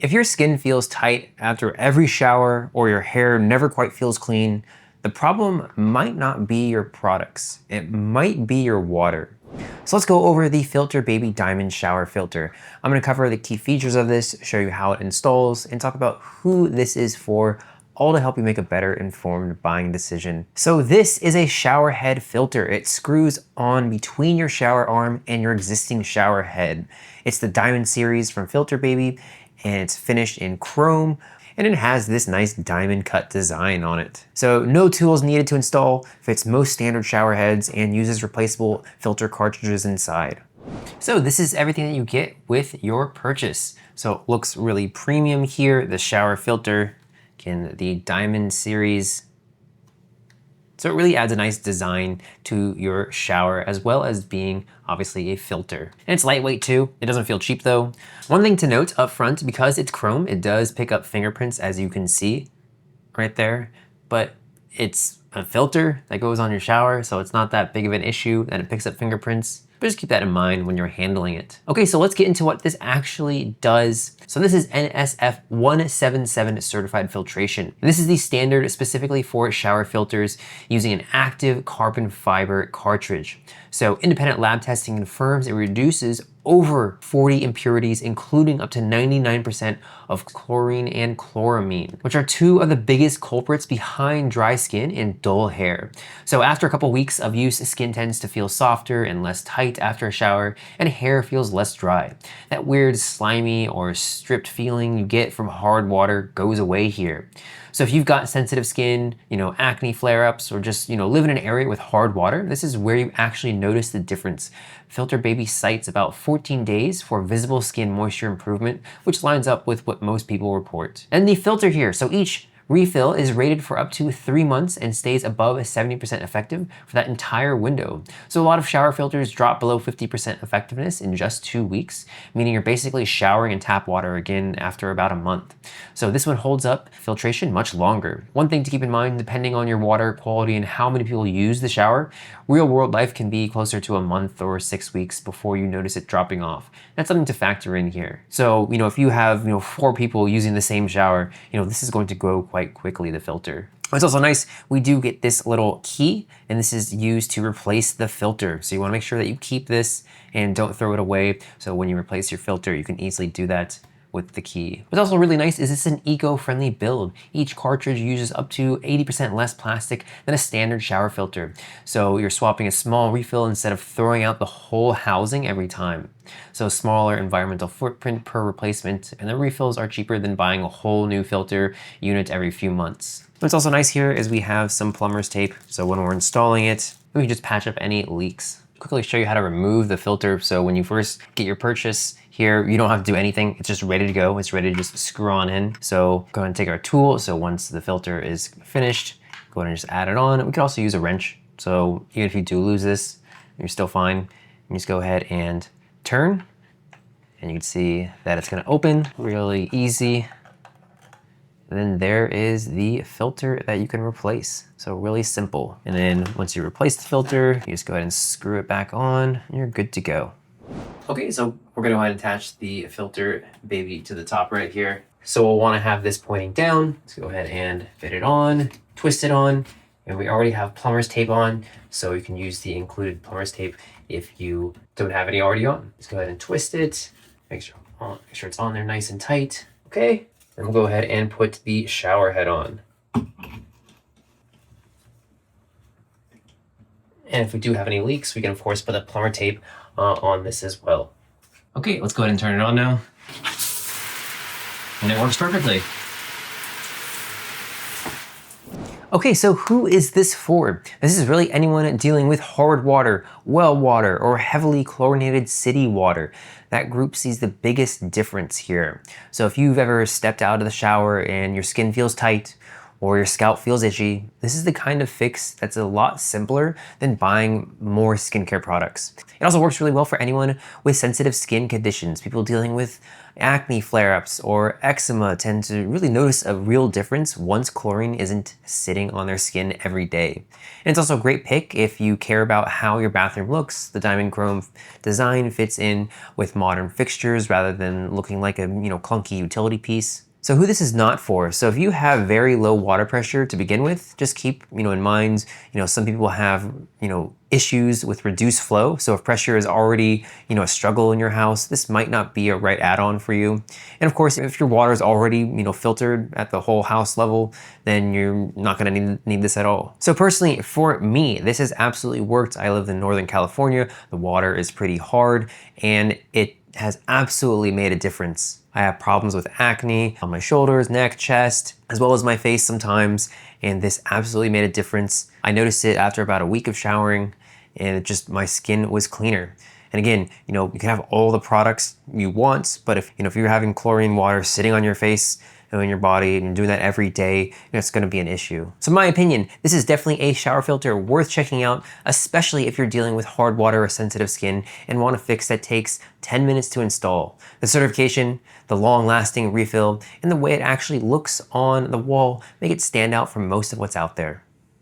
If your skin feels tight after every shower or your hair never quite feels clean, the problem might not be your products. It might be your water. So let's go over the Filterbaby Diamond Shower Filter. I'm going to cover the key features of this, show you how it installs, and talk about who this is for, all to help you make a better informed buying decision. So this is a shower head filter. It screws on between your shower arm and your existing shower head. It's the Diamond series from Filterbaby, and it's finished in chrome, and it has this nice diamond cut design on it. So no tools needed to install, fits most standard shower heads, and uses replaceable filter cartridges inside. So this is everything that you get with your purchase. So it looks really premium here, the shower filter, again, the Diamond series. So it really adds a nice design to your shower, as well as being obviously a filter. And it's lightweight too. It doesn't feel cheap though. One thing to note up front, because it's chrome, it does pick up fingerprints, as you can see right there, but it's a filter that goes on your shower, so it's not that big of an issue that it picks up fingerprints. But just keep that in mind when you're handling it. Okay, so let's get into what this actually does. So this is NSF 177 certified filtration. And this is the standard specifically for shower filters using an active carbon fiber cartridge. So independent lab testing confirms it reduces over 40 impurities, including up to 99% of chlorine and chloramine, which are two of the biggest culprits behind dry skin and dull hair. So after a couple weeks of use, skin tends to feel softer and less tight after a shower, and hair feels less dry. That weird slimy or stripped feeling you get from hard water goes away here. So if you've got sensitive skin, acne flare-ups, or just, live in an area with hard water, this is where you actually notice the difference. Filterbaby cites about 14 days for visible skin moisture improvement, which lines up with what most people report. And the filter here, so each refill is rated for up to 3 months and stays above 70% effective for that entire window. So a lot of shower filters drop below 50% effectiveness in just 2 weeks, meaning you're basically showering in tap water again after about a month. So this one holds up filtration much longer. One thing to keep in mind, depending on your water quality and how many people use the shower, real world life can be closer to a month or 6 weeks before you notice it dropping off. That's something to factor in here. So, if you have, 4 people using the same shower, this is going to go quite quickly, the filter. It's also nice, we do get this little key, and this is used to replace the filter. So you wanna make sure that you keep this and don't throw it away. So when you replace your filter, you can easily do that with the key. What's also really nice is this is an eco-friendly build. Each cartridge uses up to 80% less plastic than a standard shower filter. So you're swapping a small refill instead of throwing out the whole housing every time. So smaller environmental footprint per replacement, and the refills are cheaper than buying a whole new filter unit every few months. What's also nice here is we have some plumber's tape. So when we're installing it, we can just patch up any leaks. Quickly show you how to remove the filter. So when you first get your purchase here, you don't have to do anything. It's just ready to go. It's ready to just screw on in. So go ahead and take our tool. So once the filter is finished, go ahead and just add it on. We could also use a wrench. So even if you do lose this, you're still fine. You just go ahead and turn, and you can see that it's gonna open really easy. And then there is the filter that you can replace. So really simple. And then once you replace the filter, you just go ahead and screw it back on, and you're good to go. Okay, so we're gonna go ahead and attach the Filterbaby to the top right here. So we'll wanna have this pointing down. Let's go ahead and fit it on, twist it on, and we already have plumber's tape on, so you can use the included plumber's tape if you don't have any already on. Just go ahead and twist it, make sure it's on there nice and tight. Okay. And we'll go ahead and put the shower head on. And if we do have any leaks, we can of course put the plumber tape on this as well. Okay, let's go ahead and turn it on now. And it works perfectly. Okay, so who is this for? This is really anyone dealing with hard water, well water, or heavily chlorinated city water. That group sees the biggest difference here. So if you've ever stepped out of the shower and your skin feels tight, or your scalp feels itchy, this is the kind of fix that's a lot simpler than buying more skincare products. It also works really well for anyone with sensitive skin conditions. People dealing with acne flare-ups or eczema tend to really notice a real difference once chlorine isn't sitting on their skin every day. And it's also a great pick if you care about how your bathroom looks. The diamond chrome design fits in with modern fixtures rather than looking like a clunky utility piece. So who this is not for, so if you have very low water pressure to begin with, just keep in mind, some people have issues with reduced flow. So if pressure is already a struggle in your house, this might not be a right add-on for you. And of course, if your water is already filtered at the whole house level, then you're not going to need this at all. So personally, for me, this has absolutely worked. I live in Northern California. The water is pretty hard, and it has absolutely made a difference. I have problems with acne on my shoulders, neck, chest, as well as my face sometimes, and this absolutely made a difference. I noticed it after about a week of showering, and my skin was cleaner. And again, you can have all the products you want, but if you're having chlorine water sitting on your face in your body and you're doing that every day, it's going to be an issue. So in my opinion, this is definitely a shower filter worth checking out, especially if you're dealing with hard water or sensitive skin and want a fix that takes 10 minutes to install. The certification, the long-lasting refill, and the way it actually looks on the wall make it stand out from most of what's out there.